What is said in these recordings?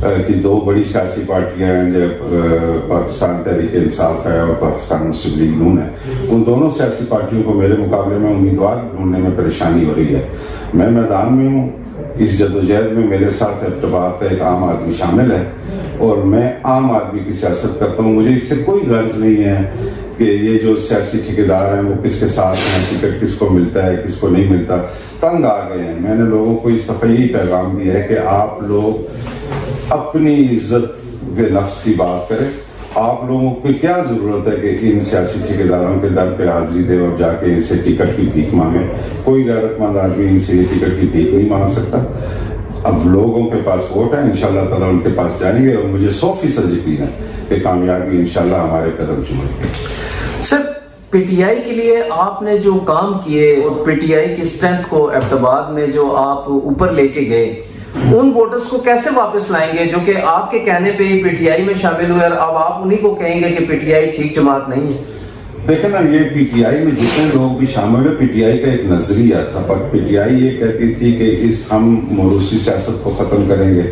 کی دو بڑی سیاسی پارٹیاں ہیں جو پاکستان تحریک انصاف ہے اور پاکستان مسلم لیگ نون ہے، ان دونوں سیاسی پارٹیوں کو میرے مقابلے میں امیدوار ڈھونڈنے میں پریشانی ہو رہی ہے۔ میں میدان میں ہوں، اس جدوجہد میں میرے ساتھ ارتباط کا ایک عام آدمی شامل ہے اور میں عام آدمی کی سیاست کرتا ہوں۔ مجھے اس سے کوئی غرض نہیں ہے کہ یہ جو سیاسی ٹھیکیدار ہیں وہ کس کے ساتھ ہیں، ٹکٹ کس کو ملتا ہے کس کو نہیں ملتا، تنگ آ گئے ہیں۔ میں نے لوگوں کو اس دفعہ یہی پیغام دیا ہے کہ آپ لوگ اپنی عزت کے نفس کی بات کریں۔ آپ لوگوں کو کیا ضرورت ہے کہ ان سیاسی ٹھیکیداروں کے در پہ حاضری دے اور جا کے ان سے ٹکٹ کی بھیک مانگے؟ کوئی غیرت مند آدمی ان سے یہ ٹکٹ کی بھیک نہیں مانگ سکتا۔ اب لوگوں کے پاس ووٹ ہے، انشاءاللہ تعالیٰ ان کے پاس جائیں گے اور مجھے 100% یقین ہے کہ کامیابی انشاءاللہ ہمارے قدم چومے گی۔ سر، پی ٹی آئی کے لیے آپ نے جو کام کیے اور پی ٹی آئی کی اسٹرینتھ کو ایبٹ آباد میں جو آپ اوپر لے کے گئے، ان ووٹرز کو کیسے واپس لائیں گے جو کہ آپ کے کہنے پہ ہی پی ٹی آئی میں شامل ہوئے اور اب آپ انہی کو کہیں گے کہ پی ٹی آئی ٹھیک جماعت نہیں ہے؟ دیکھیں نا، یہ پی ٹی آئی میں جتنے لوگ بھی شامل ہوئے، پی ٹی آئی کا ایک نظریہ تھا، پر پی ٹی آئی یہ کہتی تھی کہ ہم موروثی سیاست کو ختم کریں گے،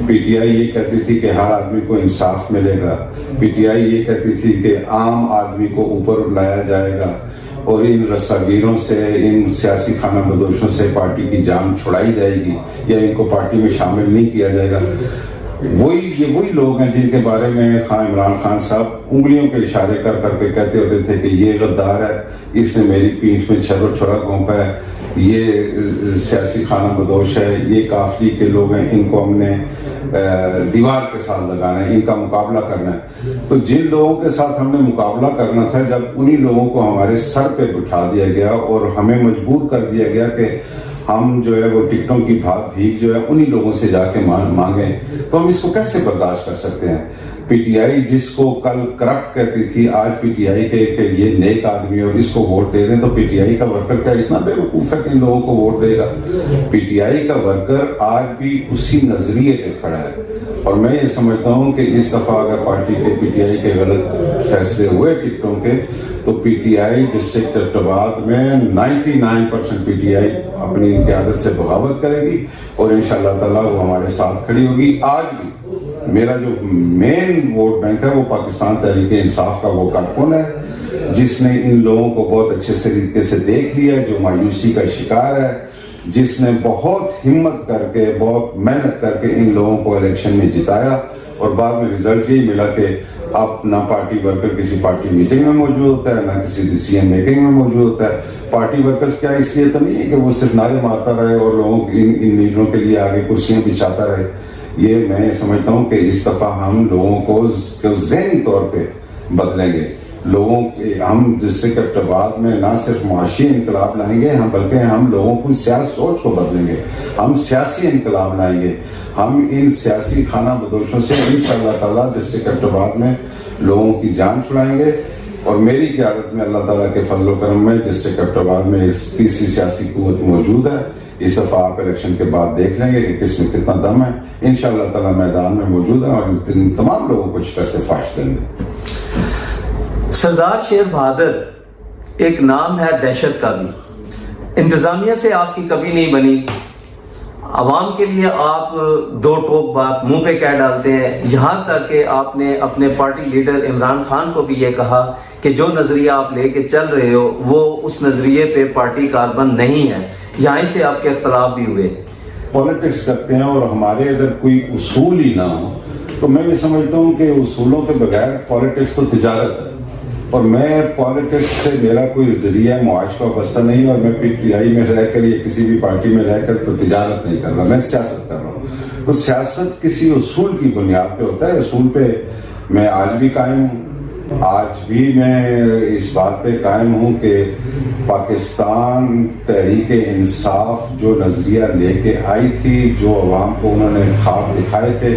پی ٹی آئی یہ کہتی تھی کہ ہر آدمی کو انصاف ملے گا، پی ٹی آئی یہ کہتی تھی کہ عام آدمی کو اوپر لایا جائے گا اور ان رساگیروں سے، ان سیاسی خانہ بدوشوں سے پارٹی کی جان چھڑائی جائے گی یا ان کو پارٹی میں شامل نہیں کیا جائے گا۔ وہی لوگ ہیں جن کے بارے میں عمران خان صاحب انگلیوں کے اشارے کر کر کے کہتے ہوتے تھے کہ یہ غدار ہے، اس نے میری پیٹھ میں چھر و چھڑا گھونپا ہے، یہ سیاسی خانہ بدوش ہے، یہ قافلی کے لوگ ہیں، ان کو ہم نے دیوار کے ساتھ لگانا ہے، ان کا مقابلہ کرنا ہے۔ تو جن لوگوں کے ساتھ ہم نے مقابلہ کرنا تھا، جب انہی لوگوں کو ہمارے سر پہ بٹھا دیا گیا اور ہمیں مجبور کر دیا گیا کہ ہم جو ہے وہ ٹکٹوں کی بھیک جو ہے انہی لوگوں سے جا کے مانگیں، تو ہم اس کو کیسے برداشت کر سکتے ہیں؟ پی ٹی آئی جس کو کل کرپٹ کہتی تھی، آج پی ٹی آئی کہ یہ نیک آدمی اور اس کو ووٹ دے دیں، تو پی ٹی آئی کا ورکر کیا اتنا بے وقوف ہے کہ ان لوگوں کو ووٹ دے گا؟ پی ٹی آئی کا ورکر آج بھی اسی نظریے پہ کھڑا ہے، اور میں یہ سمجھتا ہوں کہ اس دفعہ اگر پارٹی کے پی ٹی آئی کے غلط فیصلے ہوئے ٹکٹوں کے، تو P T I district Abbottabad میں 99% پی ٹی آئی اپنی قیادت سے بغاوت کرے گی اور انشاءاللہ تعالیٰ وہ ہمارے ساتھ کھڑی ہوگی۔ آج بھی میرا جو مین ووٹ بینک ہے وہ پاکستان تحریک انصاف کا وہ کارکن ہے جس نے ان لوگوں کو بہت اچھے طریقے سے دیکھ لیا، جو مایوسی کا شکار ہے، جس نے بہت ہمت کر کے، بہت محنت کر کے ان لوگوں کو الیکشن میں جتایا، اور بعد میں رزلٹ یہی ملا کہ اب نہ پارٹی ورکر کسی پارٹی میٹنگ میں موجود ہوتا ہے، نہ کسی ڈیسیژن میکنگ میں موجود ہوتا ہے۔ پارٹی ورکرز کیا اس لیے تو نہیں ہے کہ وہ صرف نعرے مارتا رہے اور لوگوں ان لیڈروں کے لیے آگے کرسیاں بچھاتا رہے۔ یہ میں سمجھتا ہوں کہ اس دفعہ ہم لوگوں کو ذہنی طور پہ بدلیں گے، ہم جس سے ایبٹ آباد میں نہ صرف معاشی انقلاب لائیں گے، بلکہ ہم لوگوں کی سیاسی سوچ کو بدلیں گے، ہم سیاسی انقلاب لائیں گے، ہم ان سیاسی خانہ بدوشوں سے انشاءاللہ تعالیٰ ڈسٹرکٹ ایبٹ آباد میں لوگوں کی جان چھڑائیں گے، اور میری قیادت میں اللہ تعالیٰ کے فضل و کرم میں ڈسٹرکٹ ایبٹ آباد میں اس تیسری سیاسی قوت موجود ہے۔ اس دفعہ آپ الیکشن کے بعد دیکھ لیں گے کہ کس میں کتنا دم ہے، انشاءاللہ تعالیٰ میدان میں موجود ہے اور تمام لوگوں کو شکست فاش دیں گے۔ سردار شیر بہادر ایک نام ہے دہشت کا بھی، انتظامیہ سے آپ کی کبھی نہیں بنی، عوام کے لیے آپ دو ٹوک بات منہ پہ کہہ ڈالتے ہیں، یہاں تک کہ آپ نے اپنے پارٹی لیڈر عمران خان کو بھی یہ کہا کہ جو نظریہ آپ لے کے چل رہے ہو وہ اس نظریے پہ پارٹی کاربند نہیں ہے، یہاں سے آپ کے اختلاف بھی ہوئے۔ پالیٹکس کرتے ہیں اور ہمارے اگر کوئی اصول ہی نہ ہو تو میں یہ سمجھتا ہوں کہ اصولوں کے بغیر پالیٹکس تو تجارت ہے، اور میں پالیٹکس سے میرا کوئی ذریعہ معاش وابستہ نہیں، اور میں پی ٹی آئی میں رہ کر یا کسی بھی پارٹی میں رہ کر تو تجارت نہیں کر رہا، میں سیاست کر رہا ہوں۔ تو سیاست کسی اصول کی بنیاد پہ ہوتا ہے، اصول پہ میں آج بھی قائم ہوں۔ آج بھی میں اس بات پہ قائم ہوں کہ پاکستان تحریک انصاف جو نظریہ لے کے آئی تھی، جو عوام کو انہوں نے خواب دکھائے تھے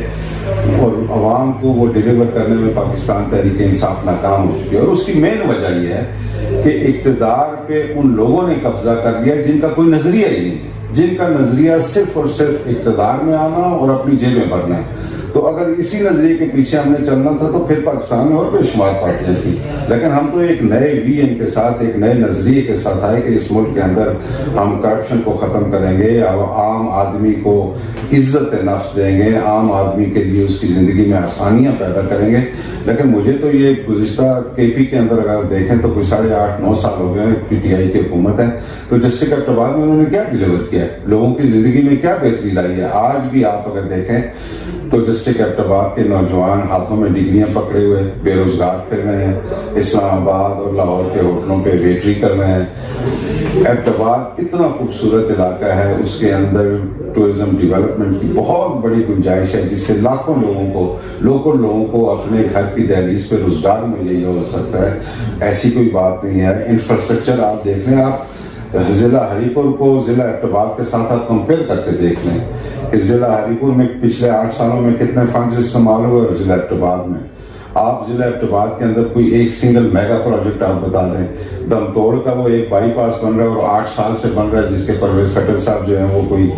اور عوام کو وہ ڈیلیور کرنے میں پاکستان تحریک انصاف ناکام ہو چکی ہے، اور اس کی مین وجہ یہ ہے کہ اقتدار پہ ان لوگوں نے قبضہ کر لیا جن کا کوئی نظریہ ہی نہیں ہے۔ جن کا نظریہ صرف اور صرف اقتدار میں آنا اور اپنی جیبیں بھرنا ہے. تو اگر اسی نظریے کے پیچھے ہم نے چلنا تھا تو پھر پاکستان میں اور بے شمار پارٹیاں تھیں, لیکن ہم تو ایک نئے ویژن کے ساتھ, ایک نئے نظریے کے ساتھ آئے کہ اس ملک کے اندر ہم کرپشن کو ختم کریں گے, عام آدمی کو عزت نفس دیں گے, عام آدمی کے لیے اس کی زندگی میں آسانیاں پیدا کریں گے. لیکن مجھے تو یہ گزشتہ کے پی کے اندر اگر دیکھیں تو کوئی 8.5-9 سال ہو گئے ہیں پی ٹی آئی کی حکومت ہے, تو ڈسٹرکٹ ایبٹباد میں انہوں نے کیا ڈیلیور کیا ہے, لوگوں کی زندگی میں کیا بہتری لائی ہے. آج بھی آپ اگر دیکھیں تو ڈسٹرکٹ ایبٹباد کے نوجوان ہاتھوں میں ڈگریاں پکڑے ہوئے بے روزگار پھر رہے ہیں, اسلام آباد اور لاہور کے ہوٹلوں پہ ویٹری کر رہے ہیں. ایبٹباد اتنا خوبصورت علاقہ ہے, اس کے اندر ٹورزم ڈیولپمنٹ کی بہت بڑی گنجائش ہے, جس سے لاکھوں لوگوں کو, لوکل لوگوں کو اپنے گھر کی دہلیز پہ روزگار مہیا ہو سکتا ہے. ایسی کوئی بات نہیں ہے. انفراسٹرکچر آپ دیکھ لیں, آپ ضلع ہری پور کو ضلع ایبٹباد کے ساتھ آپ کمپیئر کر کے دیکھ لیں کہ ضلع ہری پور میں پچھلے 8 سالوں میں کتنے فنڈز استعمال ہوئے اور ضلع ایبٹباد میں. آپ ضلع ایبٹباد کے اندر کوئی ایک سنگل میگا پروجیکٹ آپ بتا دیں. دم توڑ کا وہ ایک بائی پاس بن رہا ہے اور 8 سال سے بن رہا ہے, جس کے پرویز کھٹر صاحب جو ہیں وہ کوئی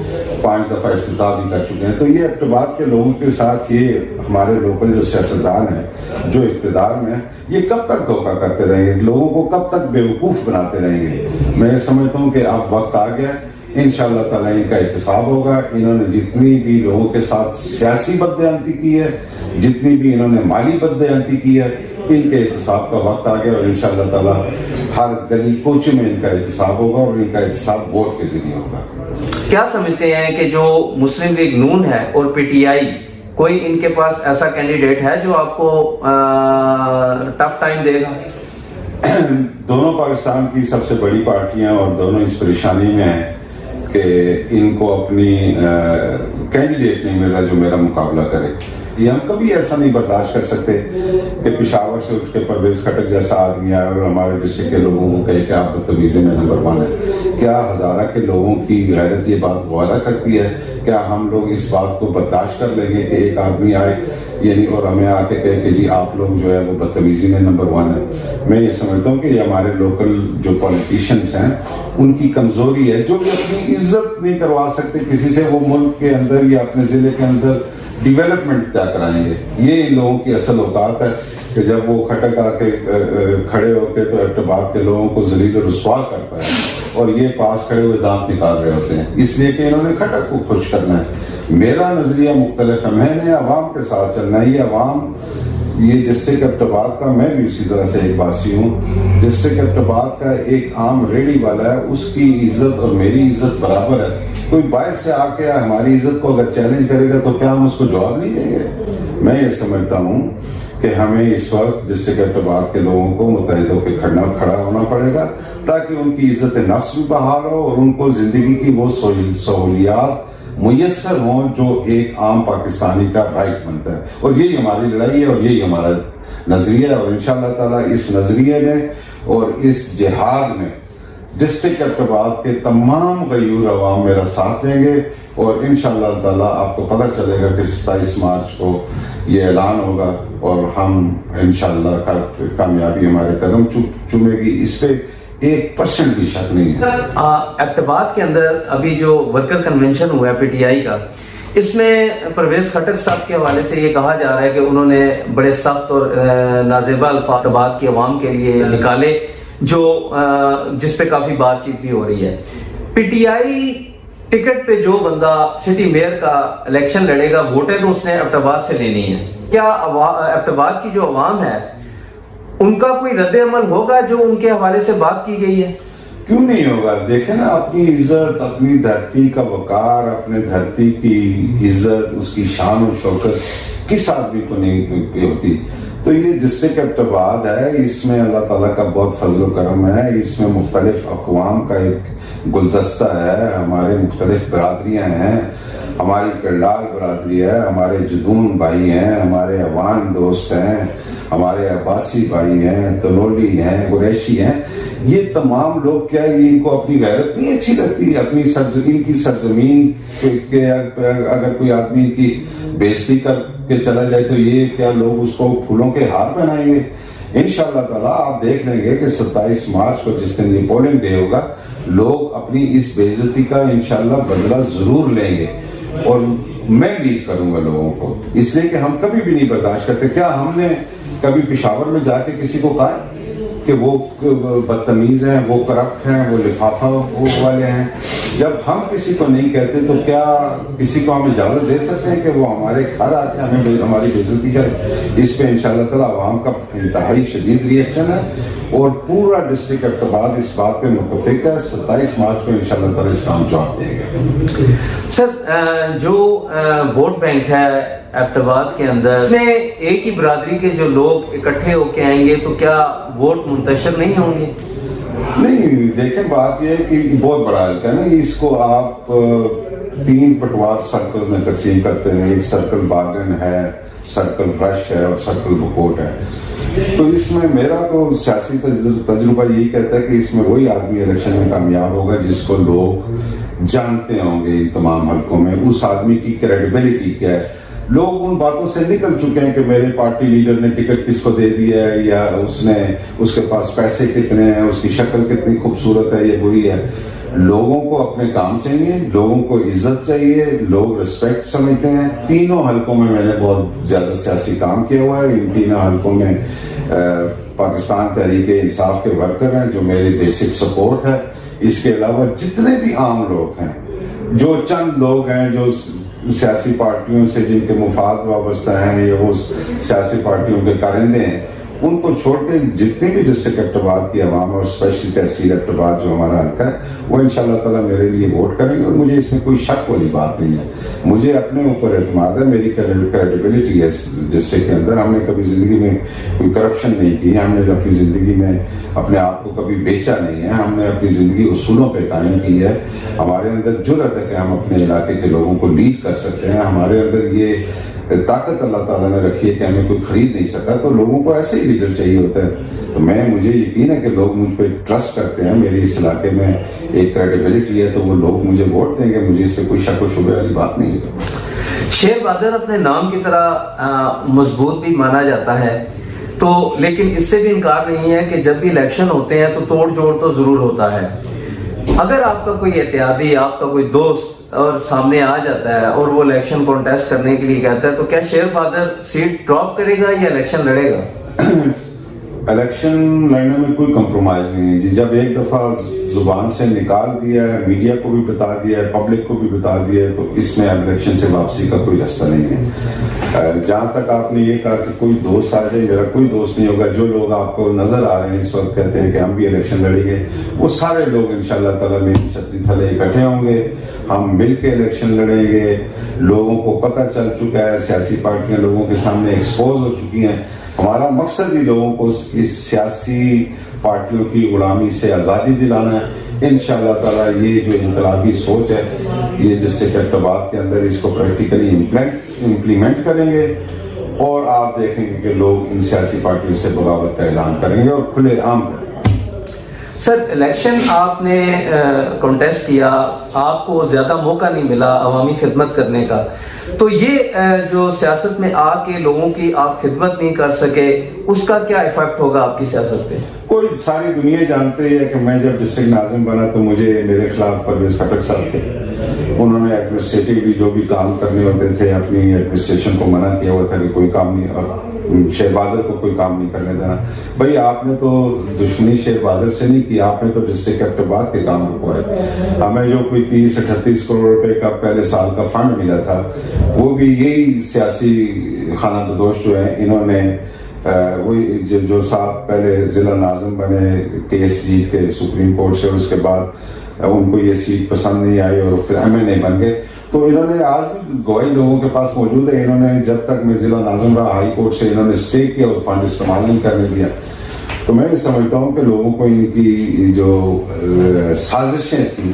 5 دفعہ افتتاح بھی کر چکے ہیں. تو یہ ایبٹباد کے لوگوں کے ساتھ یہ ہمارے لوکل جو سیاستدان ہیں جو اقتدار میں ہیں, یہ کب تک دھوکہ کرتے رہیں گے, لوگوں کو کب تک بیوقوف بناتے رہیں گے. میں سمجھتا ہوں کہ اب وقت آ گیا, انشاءاللہ تعالیٰ ان کا احتساب ہوگا. انہوں نے جتنی بھی لوگوں کے ساتھ سیاسی بددیانتی کی ہے, جتنی بھی انہوں نے مالی بددیانتی کی ہے, ان کے احتساب کا وقت آ گیا اور انشاءاللہ تعالیٰ ہر گلی کوچے میں ان کا احتساب ہوگا اور ان کا احتساب ووٹ کے ذریعے ہوگا. کیا سمجھتے ہیں کہ جو مسلم لیگ نون ہے اور پی ٹی آئی, کوئی ان کے پاس ایسا کینڈیڈیٹ ہے جو آپ کو ٹف ٹائم دے گا؟ دونوں پاکستان کی سب سے بڑی پارٹیاں اور دونوں اس پریشانی میں ہیں کہ ان کو اپنی کینڈیڈیٹ نہیں مل رہا جو میرا مقابلہ کرے. یہ ہم کبھی ایسا نہیں برداشت کر سکتے کہ پشاور سے اٹھ کے پرویز کھٹر جیسا آدمی آئے اور ہمارے ڈسٹرکٹ کے لوگوں کو کہے کہ آپ بدتمیزی میں نمبر 1 ہے. کیا ہزارہ کے لوگوں کی غیرت یہ بات گوارا کرتی ہے؟ کیا ہم لوگ اس بات کو برداشت کر لیں گے کہ ایک آدمی آئے یعنی اور ہمیں آ کے کہے کہ جی آپ لوگ جو ہے وہ بدتمیزی میں نمبر 1 ہے؟ میں یہ سمجھتا ہوں کہ یہ ہمارے لوکل جو پولیٹیشنز ہیں ان کی کمزوری ہے, جو کہ اپنی عزت نہیں کروا سکتے کسی سے. وہ ملک کے اندر یا اپنے ضلع کے اندر ڈیولپمنٹ کیا کرائیں گے؟ یہ ان لوگوں کی اصل اوقات ہے کہ جب وہ کھٹک آ کے کھڑے ہو کے تو ایبٹباد کے لوگوں کو ذلیل و رسوا کرتا ہے اور یہ پاس کھڑے ہوئے دانت نکال رہے ہوتے ہیں, اس لیے کہ انہوں نے کھٹک کو خوش کرنا ہے. میرا نظریہ مختلف ہے, میں نے عوام کے ساتھ چلنا ہے. یہ عوام, یہ ڈسٹرکٹ ایبٹباد کا, میں بھی اسی طرح سے ایک باسی ہوں, ڈسٹرکٹ ایبٹباد کا ایک عام ریڑھی والا ہے, اس کی عزت اور میری عزت برابر ہے. کوئی باہر سے آ کے ہماری عزت کو اگر چیلنج کرے گا تو کیا ہم اس کو جواب نہیں دیں گے؟ میں یہ سمجھتا ہوں کہ ہمیں اس وقت ڈسٹرکٹ ایبٹباد کے لوگوں کو متحد ہو کے کھڑا ہونا پڑے گا تاکہ ان کی عزت نفس بھی بحال ہو اور ان کو زندگی کی وہ سہولیات میسر ہوں جو ایک عام پاکستانی کا رائٹ بنتا ہے. اور یہی ہماری لڑائی ہے اور یہی ہمارا نظریہ ہے, اور انشاءاللہ تعالیٰ اس نظریے میں اور اس جہاد میں ڈسٹرکٹ ایبٹباد کے تمام غیور عوام میرا ساتھ دیں گے. اور انشاءاللہ تعالیٰ آپ کو پتہ چلے گا کہ 27 مارچ کو یہ اعلان ہوگا اور ہم انشاءاللہ کامیابی ہمارے قدم چومے گی, اس پہ 1% بھی شک نہیں ہے. ایبٹباد کے اندر ابھی جو ورکر کنونشن ہوا ہے پی ٹی آئی کا, اس میں پرویز کھٹک صاحب کے حوالے سے یہ کہا جا رہا ہے کہ انہوں نے بڑے سخت اور نازیبا الفاظ ایبٹباد کے عوام کے لیے نکالے, جو جس پہ کافی بات چیت بھی ہو رہی ہے. پی ٹی آئی ٹکٹ پہ جو بندہ سٹی میئر کا الیکشن لڑے گا, ووٹیں تو اس نے ایبٹباد سے لینی ہے. کیا ایبٹباد کی جو عوام ہے ان کا کوئی رد عمل ہوگا جو ان کے حوالے سے بات کی گئی ہے؟ کیوں نہیں ہوگا؟ دیکھیں نا, اپنی عزت, اپنی دھرتی کا وقار, اپنے دھرتی کی عزت, اس کی شان و شوکت کس آدمی کو نہیں ہوتی؟ تو یہ ڈسٹرکٹ ایبٹباد ہے, اس میں اللہ تعالیٰ کا بہت فضل و کرم ہے. اس میں مختلف اقوام کا ایک گلدستہ ہے, ہمارے مختلف برادریاں ہیں, ہماری کرلال برادری ہے, ہمارے جدون بھائی ہیں, ہمارے عوان دوست ہیں, ہمارے عباسی بھائی ہیں, تلولی ہیں, قریشی ہیں. یہ تمام لوگ کیا ان کو اپنی غیرت نہیں اچھی لگتی؟ اپنی سرزمین کی سرزمین کے اگر کوئی آدمی کی بےزتی کر کے چلا جائے تو یہ کیا لوگ اس کو پھولوں کے ہار پہنائیں گے؟ انشاءاللہ تعالیٰ آپ دیکھ لیں گے کہ 27 مارچ کو جس دن یہ پولنگ ڈے ہوگا لوگ اپنی اس بے عزتی کا انشاءاللہ بدلہ ضرور لیں گے، اور میں لیڈ کروں گا لوگوں کو، اس لیے کہ ہم کبھی بھی نہیں برداشت کرتے۔ کیا ہم نے کبھی پشاور میں جا کے کسی کو کہا کہ وہ بدتمیز ہیں، وہ کرپٹ ہیں، وہ لفافہ والے ہیں؟ جب ہم کسی کو نہیں کہتے تو کیا کسی کو ہم اجازت دے سکتے ہیں کہ وہ ہمارے گھر آ کے ہمیں ہماری بے عزتی کرے؟ اس پہ انشاءاللہ تعالیٰ عوام کا انتہائی شدید ری ایکشن ہے، اور پورا ڈسٹرکٹ ایبٹ آباد اس بات پہ متفق ہے۔ 27 مارچ کو انشاءاللہ تعالیٰ اس کام جواب دیں گے۔ سر، جو ووٹ بینک ہے ایبٹ آباد کے اندر، اس میں ایک ہی برادری کے جو لوگ اکٹھے ہو کے آئیں گے تو کیا ووٹ منتشر نہیں ہوں گے؟ نہیں، دیکھیں بات یہ ہے کہ بہت بڑا حلقہ ہے نا، اس کو آپ 3 پٹوار سرکل میں تقسیم کرتے ہیں۔ ایک سرکل باگن ہے، سرکل رش ہے، اور سرکل بکوٹ ہے۔ تو اس میں میرا تو سیاسی تجربہ یہی کہتا ہے کہ اس میں وہی آدمی الیکشن میں کامیاب ہوگا جس کو لوگ جانتے ہوں گے تمام حلقوں میں، اس آدمی کی کریڈیبلٹی کیا ہے۔ لوگ ان باتوں سے نکل چکے ہیں کہ میرے پارٹی لیڈر نے ٹکٹ کس کو دے دیا ہے، یا اس کے پاس پیسے کتنے ہیں، اس کی شکل کتنی خوبصورت ہے، یہ وہی ہے۔ لوگوں کو اپنے کام چاہیے، لوگوں کو عزت چاہیے، لوگ رسپیکٹ سمجھتے ہیں۔ تینوں حلقوں میں میں نے بہت زیادہ سیاسی کام کیا ہوا ہے۔ ان تینوں حلقوں میں پاکستان تحریک انصاف کے ورکر ہیں جو میری بیسک سپورٹ ہے۔ اس کے علاوہ جتنے بھی عام لوگ ہیں، جو چند لوگ ہیں جو سیاسی پارٹیوں سے جن کے مفاد وابستہ ہیں یا وہ سیاسی پارٹیوں کے کارندے ہیں، ان کو چھوڑ کے جتنے بھی ڈسٹرکٹ ایبٹ آباد کی عوام اور اسپیشلی تحصیل ایبٹ آباد جو ہمارا حلقہ ہے، وہ انشاءاللہ تعالیٰ میرے لیے ووٹ کریں گے، اور مجھے اس میں کوئی شک والی بات نہیں ہے۔ مجھے اپنے اوپر اعتماد ہے، میری کریڈیبلٹی ہے اس ڈسٹرکٹ کے اندر۔ ہم نے کبھی زندگی میں کوئی کرپشن نہیں کی، ہم نے اپنی زندگی میں اپنے آپ کو کبھی بیچا نہیں ہے، ہم نے اپنی زندگی اصولوں پہ قائم کی ہے۔ ہمارے اندر جرأت ہے کہ ہم اپنے علاقے کے لوگوں کو لیڈ کر سکتے ہیں، ہمارے اندر یہ طاقت اللہ تعالیٰ نے رکھی ہے کہ ہمیں کوئی خرید نہیں سکتا۔ تو لوگوں کو ایسے ہی لیڈر چاہیے ہوتا ہے۔ تو مجھے یقین ہے کہ لوگ مجھ پہ ٹرسٹ کرتے ہیں، میری اس علاقے میں ایک کریڈیبلٹی ہے، تو وہ لوگ مجھے ووٹ دیں گے، مجھے اس پہ کوئی شک و شبہ والی بات نہیں ہے۔ شیر بہادر اپنے نام کی طرح مضبوط بھی مانا جاتا ہے، تو لیکن اس سے بھی انکار نہیں ہے کہ جب بھی الیکشن ہوتے ہیں تو توڑ جوڑ تو ضرور ہوتا ہے۔ اگر آپ کا کوئی اتحادی، آپ کا کوئی دوست اور سامنے آ جاتا ہے اور وہ الیکشن کانٹیسٹ کرنے کے لیے کہتا ہے، تو کیا شیر بہادر سیٹ ڈراپ کرے گا یا الیکشن لڑے گا؟ الیکشن لڑنے میں کوئی کمپرومائز نہیں ہے جی۔ جب ایک دفعہ زبان سے نکال دیا ہے، میڈیا کو بھی بتا دیا ہے، پبلک کو بھی بتا دیا ہے، تو اس میں الیکشن سے واپسی کا کوئی راستہ نہیں ہے۔ جہاں تک آپ نے یہ کہا کہ کوئی دوست آ جائے، میرا کوئی دوست نہیں ہوگا۔ جو لوگ آپ کو نظر آ رہے ہیں اس وقت کہتے ہیں کہ ہم بھی الیکشن لڑیں گے، وہ سارے لوگ انشاءاللہ تعالیٰ میری چھتری تھلے اکٹھے ہوں گے، ہم مل کے الیکشن لڑیں گے۔ لوگوں کو پتہ چل چکا ہے، سیاسی پارٹیاں لوگوں کے سامنے ایکسپوز ہو چکی ہیں۔ ہمارا مقصد ہی لوگوں کو اس سیاسی پارٹیوں کی غلامی سے آزادی دلانا ہے۔ انشاءاللہ تعالیٰ یہ جو انقلابی سوچ ہے، یہ ڈسٹرکٹ ایبٹ آباد کے اندر اس کو پریکٹیکلی امپلیمنٹ کریں گے، اور آپ دیکھیں گے کہ لوگ ان سیاسی پارٹیوں سے بغاوت کا اعلان کریں گے اور کھلے عام کریں گے۔ سر، الیکشن آپ نے کانٹیسٹ کیا، آپ کو زیادہ موقع نہیں ملا عوامی خدمت کرنے کا، تو یہ جو سیاست میں آ کے لوگوں کی آپ خدمت نہیں کر سکے، اس کا کیا ایفیکٹ ہوگا آپ کی سیاست پہ؟ کوئی ساری دنیا جانتی ہے کہ میں جب ڈسٹرکٹ ناظم بنا تو مجھے میرے خلاف پرویز خٹک صاحب تھے، انہوں نے ایڈمنسٹریٹولی جو بھی کام کرنے ہوتے تھے اپنی ایڈمنسٹریشن کو منع کیا ہوا تھا کہ کوئی کام نہیں، اور شیر بہادر کو کوئی کام نہیں کرنے دینا۔ بھائی آپ نے تو دشمنی شیر بہادر سے نہیں کی، آپ نے تو ڈسٹرکٹ ایبٹ آباد کے کام رکوائے۔ ہمیں جو کوئی 30-38 کروڑ روپے کا پہلے سال کا فنڈ ملا تھا، وہ بھی یہی سیاسی خانہ بدوش جو ہیں، انہوں نے وہی جو صاحب پہلے ضلع ناظم بنے، کیس جیت کے سپریم کورٹ سے، اس کے بعد ان کو یہ سیٹ پسند نہیں آئی اور پھر MNA بن گئے، تو انہوں نے آج بھی گواہی لوگوں کے پاس موجود ہے، انہوں نے جب تک میں ضلع ناظم رہا ہائی کورٹ سے انہوں نے اسٹے کیا اور فنڈ استعمال نہیں کرنے دیا۔ تو میں یہ سمجھتا ہوں کہ لوگوں کو ان کی جو سازشیں تھیں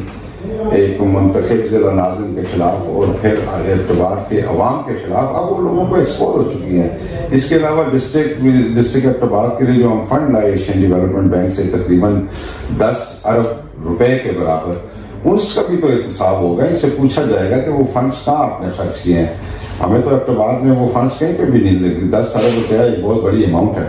ایک منتخب ضلع ناظم کے خلاف اور پھر ایبٹ آباد کے عوام کے خلاف، اب وہ لوگوں کو ایکسپوز ہو چکی ہیں۔ اس کے علاوہ ڈسٹرکٹ ایبٹ آباد کے لیے جو ہم فنڈ لائے ایشین ڈیولپمنٹ بینک سے تقریباً 10 ارب روپے کے برابر، اس کا بھی تو احتساب ہوگا، اس سے پوچھا جائے گا کہ وہ فنڈز کہاں آپ نے خرچ کیے ہیں۔ ہمیں تو ایبٹ آباد میں وہ فنڈز کہیں پہ بھی نہیں لگے۔ 10 ارب روپیہ ایک بہت بڑی اماؤنٹ ہے،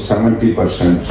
70%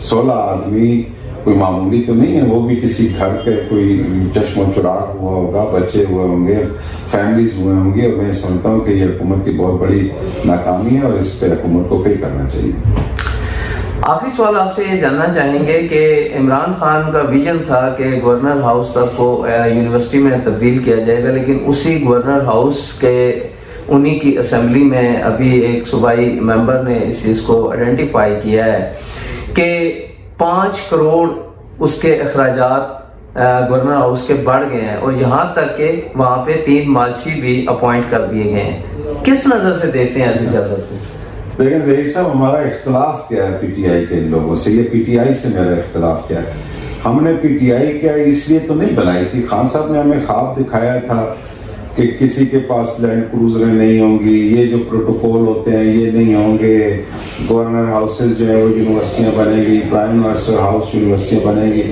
16 آدمی کوئی معمولی تو نہیں ہے، وہ بھی کسی گھر کے کوئی چشم و چراغ ہوا ہوگا، بچے ہوئے ہوں گے، فیملیز ہوئے ہوں گے، اور میں سمجھتا ہوں کہ یہ حکومت کی بہت بڑی ناکامی ہے اور اس پہ حکومت کو پے کرنا چاہیے۔ آخری سوال آپ سے یہ جاننا چاہیں گے کہ عمران خان کا ویژن تھا کہ گورنر ہاؤس تک کو یونیورسٹی میں تبدیل کیا جائے گا، لیکن اسی گورنر ہاؤس کے انہی کی اسمبلی میں ابھی ایک صوبائی ممبر نے اس چیز کو آئیڈینٹیفائی کیا ہے کہ 5 کروڑ اس کے اخراجات گورنر ہاؤس کے بڑھ گئے ہیں، اور یہاں تک کہ وہاں پہ 3 مالشی بھی اپوائنٹ کر دیے گئے ہیں۔ کس نظر سے دیکھتے ہیں ایسی سیاست کو؟ لیکن ظہیر صاحب، ہمارا اختلاف کیا ہے پی ٹی آئی کے لوگوں سے؟ یہ پی ٹی آئی سے میرا اختلاف کیا ہے؟ ہم نے پی ٹی آئی کیا اس لیے تو نہیں بنائی تھی، خان صاحب نے ہمیں خواب دکھایا تھا کہ کسی کے پاس لینڈ کروزریں نہیں ہوں گی، یہ جو پروٹوکول ہوتے ہیں یہ نہیں ہوں گے، گورنر ہاؤسز جو ہے وہ یونیورسٹیاں بنیں گی، پرائم منسٹر ہاؤس یونیورسٹیاں بنیں گی۔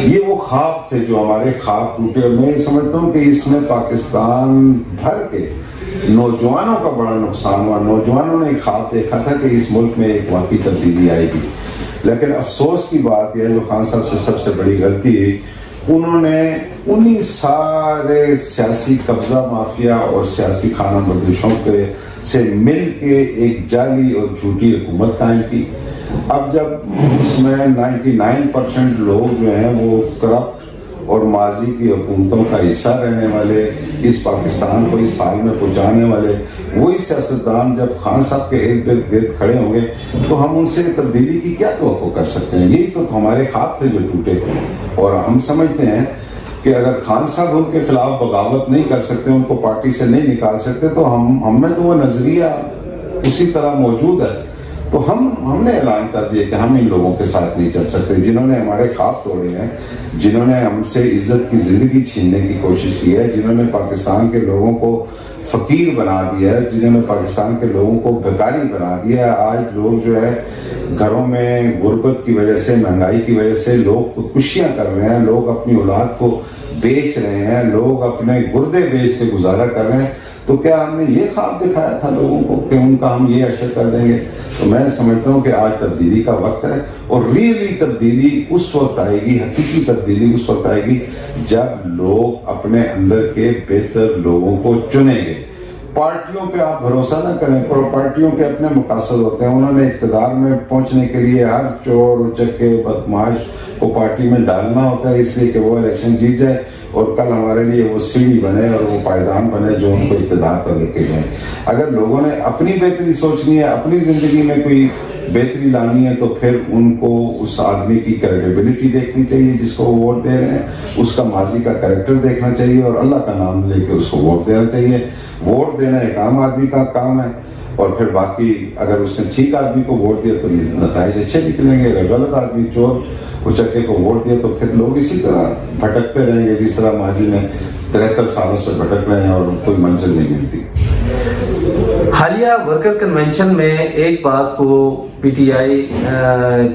یہ وہ خواب تھے جو ہمارے خواب ٹوٹے، اور میں سمجھتا ہوں کہ اس میں پاکستان بھر کے نوجوانوں کا بڑا نقصان ہوا۔ نوجوانوں نے خواب دیکھا تھا کہ اس ملک میں ایک واقعی تبدیلی آئے گی، لیکن افسوس کی بات یہ ہے جو خان صاحب سے سب سے بڑی غلطی ہے، انہوں نے انہی سارے سیاسی قبضہ مافیا اور سیاسی خانہ بدوشوں کے سے مل کے ایک جعلی اور جھوٹی حکومت قائم کی۔ اب جب اس میں 99% لوگ جو ہیں وہ کرپٹ اور ماضی کی حکومتوں کا حصہ رہنے والے، اس پاکستان کو اس حال میں پہنچانے والے وہی سیاستدان جب خان صاحب کے ارد گرد کھڑے ہوں گے تو ہم ان سے تبدیلی کی کیا توقع کر سکتے ہیں؟ یہی تو ہمارے خواب تھے جو ٹوٹے، اور ہم سمجھتے ہیں کہ اگر خان صاحب ان کے خلاف بغاوت نہیں کر سکتے، ان کو پارٹی سے نہیں نکال سکتے، تو ہم میں تو وہ نظریہ اسی طرح موجود ہے۔ تو ہم نے اعلان کر دیا کہ ہم ان لوگوں کے ساتھ نہیں چل سکتے جنہوں نے ہمارے خواب توڑے ہیں، جنہوں نے ہم سے عزت کی زندگی چھیننے کی کوشش کی ہے، جنہوں نے پاکستان کے لوگوں کو فقیر بنا دیا ہے، جنہوں نے پاکستان کے لوگوں کو بھکاری بنا دیا ہے۔ آج لوگ جو ہے گھروں میں غربت کی وجہ سے، مہنگائی کی وجہ سے لوگ خودکشیاں کر رہے ہیں، لوگ اپنی اولاد کو بیچ رہے ہیں، لوگ اپنے گردے بیچ کے گزارا کر رہے ہیں۔ تو کیا ہم نے یہ خواب دکھایا تھا لوگوں کو کہ ان کا ہم یہ اشر کر دیں گے؟ تو میں سمجھتا ہوں کہ آج تبدیلی کا وقت ہے، اور ریئلی تبدیلی اس وقت آئے گی، حقیقی تبدیلی اس وقت آئے گی جب لوگ اپنے اندر کے بہتر لوگوں کو چنیں گے۔ پارٹیوں پہ آپ بھروسہ نہ کریں، پارٹیوں کے اپنے مقاصد ہوتے ہیں، انہوں نے اقتدار میں پہنچنے کے لیے ہر چور اچکے بدماش کو پارٹی میں ڈالنا ہوتا ہے اس لیے کہ وہ الیکشن جیت جائے اور کل ہمارے لیے وہ سیڑھی بنے اور وہ پائیدان بنے جو ان کو اقتدار تک لے کے جائے۔ اگر لوگوں نے اپنی بہتری سوچنی ہے، اپنی زندگی میں کوئی بہتری لانی ہے، تو پھر ان کو اس آدمی کی کریڈیبلٹی دیکھنی چاہیے جس کو وہ ووٹ دے رہے ہیں، اس کا ماضی کا کریکٹر دیکھنا چاہیے اور اللہ کا نام لے کے اس کو ووٹ دینا چاہیے۔ ووٹ دینا ایک عام آدمی کا کام ہے، اور پھر باقی اگر اس نے ٹھیک آدمی کو ووٹ دیا تو نتائج اچھے نکلیں گے، اگر غلط آدمی چور اچکے کو ووٹ دیا تو پھر لوگ اسی طرح بھٹکتے رہیں گے جس طرح ماضی میں 73 سالوں سے بھٹک رہے ہیں اور کوئی منزل نہیں ملتی۔ حالیہ ورکر کنونشن میں ایک بات کو پی ٹی آئی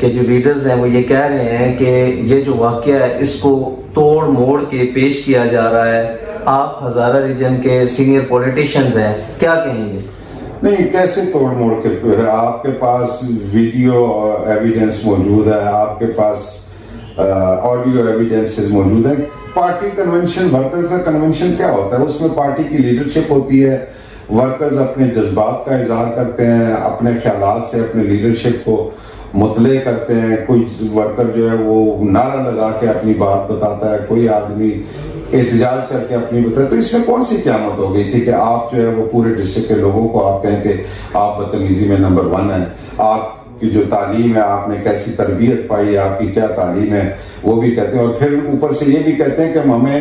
کے جو لیڈرز ہیں وہ یہ کہہ رہے ہیں کہ یہ جو واقعہ ہے اس کو توڑ موڑ کے پیش کیا جا رہا ہے۔ آپ ہزارہ ریجن کے سینئر پولیٹیشینز ہیں، کیا کہیں گے؟ نہیں، کیسے توڑ موڑ کے؟ آپ کے پاس ویڈیو ایویڈنس موجود ہے، آپ کے پاس آڈیو ایویڈنسز موجود ہیں۔ پارٹی کنونشن، ورکرز کا کنونشن کیا ہوتا ہے؟ اس میں پارٹی کی لیڈرشپ ہوتی ہے، ورکرز اپنے جذبات کا اظہار کرتے ہیں، اپنے خیالات سے اپنے لیڈرشپ کو مطلع کرتے ہیں۔ کوئی ورکر جو ہے وہ نعرہ لگا کے اپنی بات بتاتا ہے، کوئی آدمی احتجاج کر کے اپنی بتاتا ہے۔ تو اس میں کون سی قیامت ہو گئی تھی کہ آپ جو ہے وہ پورے ڈسٹرکٹ کے لوگوں کو آپ کہیں کہ آپ بدتمیزی میں نمبر 1 ہیں، آپ کی جو تعلیم ہے، آپ نے کیسی تربیت پائی ہے، آپ کی کیا تعلیم ہے، وہ بھی کہتے ہیں، اور پھر اوپر سے یہ بھی کہتے ہیں کہ ہمیں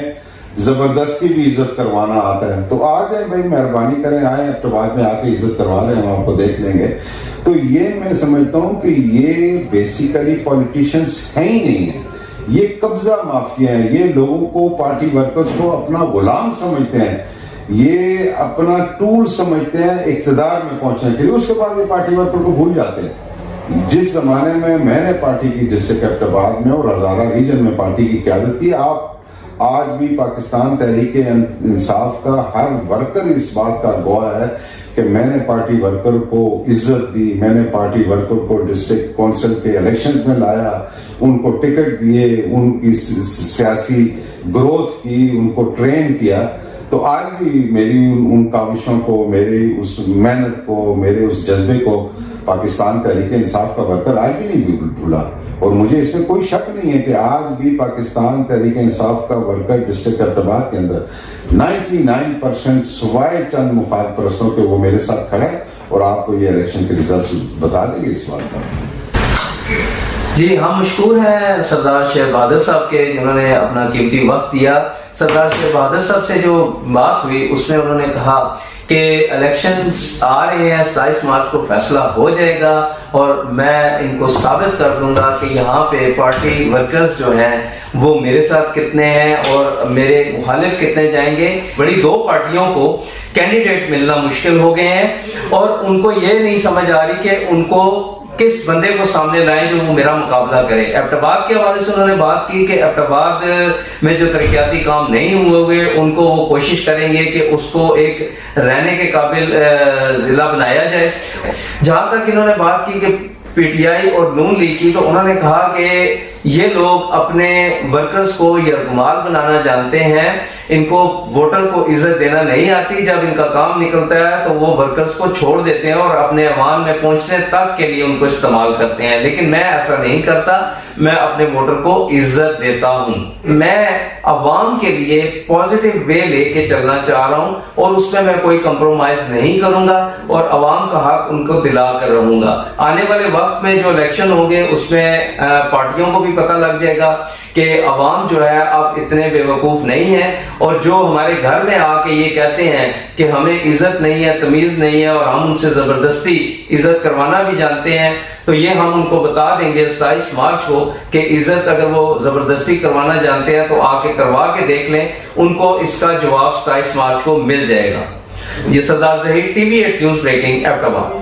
زبردستی بھی عزت کروانا آتا ہے۔ تو آ جائیں بھائی، مہربانی کریں، آئیں اب تو بعد میں آ کے عزت کروا لیں، ہم آپ کو دیکھ لیں گے۔ تو یہ میں سمجھتا ہوں کہ یہ بیسیکلی پولیٹیشینز ہیں ہی نہیں ہیں، یہ قبضہ مافیا ہیں، یہ لوگوں کو، پارٹی ورکرز کو اپنا غلام سمجھتے ہیں، یہ اپنا ٹول سمجھتے ہیں اقتدار میں پہنچنے کے لیے۔ اس کے بعد یہ پارٹی ورکر کو بھول جاتے ہیں۔ جس زمانے میں میں نے پارٹی کی ڈسٹرکٹ ایبٹ آباد میں اور ہزارہ ریجن میں پارٹی کی قیادت کی، آج بھی پاکستان تحریک انصاف کا ہر ورکر اس بات کا گواہ ہے کہ میں نے پارٹی ورکر کو عزت دی, میں نے پارٹی ورکر کو ڈسٹرکٹ کونسل کے الیکشنز میں لایا, ان کو ٹکٹ دیے, ان کی سیاسی گروتھ کی, ان کو ٹرین کیا. تو آج بھی میری ان کاوشوں کو, میری اس محنت کو, میرے اس جذبے کو پاکستان تحریک انصاف کا ورکر آج بھی نہیں بھولا. اور مجھے اس میں کوئی شک نہیں ہے کہ آج بھی پاکستان تحریک انصاف کا ورکر ڈسٹرکٹ ایبٹ آباد کے اندر 99% سوائے چند مفاد پرستوں کے وہ میرے ساتھ کھڑا ہے, اور آپ کو یہ الیکشن کے ریزلٹس بتا دیں گے اس بات کا. جی ہم مشکور ہیں سردار شیر بہادر صاحب کے, جنہوں نے اپنا قیمتی وقت دیا. سردار شیر بہادر صاحب سے جو بات ہوئی اس میں انہوں نے کہا کہ الیکشنز آ رہے ہیں, 27 مارچ کو فیصلہ ہو جائے گا اور میں ان کو ثابت کر دوں گا کہ یہاں پہ پارٹی ورکرز جو ہیں وہ میرے ساتھ کتنے ہیں اور میرے مخالف کتنے جائیں گے. بڑی 2 پارٹیوں کو کینڈیڈیٹ ملنا مشکل ہو گئے ہیں اور ان کو یہ نہیں سمجھ آ رہی کہ ان کو کس بندے کو سامنے لائیں جو وہ میرا مقابلہ کرے. ایبٹ آباد کے حوالے سے انہوں نے بات کی کہ ایبٹ آباد میں جو ترقیاتی کام نہیں ہوئے ان کو وہ کوشش کریں گے کہ اس کو ایک رہنے کے قابل ضلع بنایا جائے. جہاں تک انہوں نے بات کی کہ پی ٹی آئی اور نون لیگ کی, تو انہوں نے کہا کہ یہ لوگ اپنے ورکرز کو یرغمال بنانا جانتے ہیں, ان کو ووٹر کو عزت دینا نہیں آتی. جب ان کا کام نکلتا ہے تو وہ ورکرز کو چھوڑ دیتے ہیں اور اپنے عوام میں پہنچنے تک کے لیے ان کو استعمال کرتے ہیں. لیکن میں ایسا نہیں کرتا, میں اپنے ووٹر کو عزت دیتا ہوں. میں عوام کے لیے پازیٹیو وے لے کے چلنا چاہ رہا ہوں اور اس میں کوئی کمپرومائز نہیں کروں گا اور عوام کا حق ان کو دلا کر رہوں گا. آنے والے وقت میں جو الیکشن ہوں گے اس میں پارٹیوں کو بھی پتہ لگ جائے گا کہ عوام جو ہے اب اتنے بے وقوف نہیں ہے, اور جو ہمارے گھر میں آ کے یہ کہتے ہیں کہ ہمیں عزت نہیں ہے, تمیز نہیں ہے اور ہم ان سے زبردستی عزت کروانا بھی جانتے ہیں, تو یہ ہم ان کو بتا دیں گے 27 مارچ کو کہ عزت اگر وہ زبردستی کروانا جانتے ہیں تو آ کے کروا کے دیکھ لیں, ان کو اس کا جواب 27 مارچ کو مل جائے گا. یہ Sardar Zaheer, TV 8 news breaking Abbott آباد.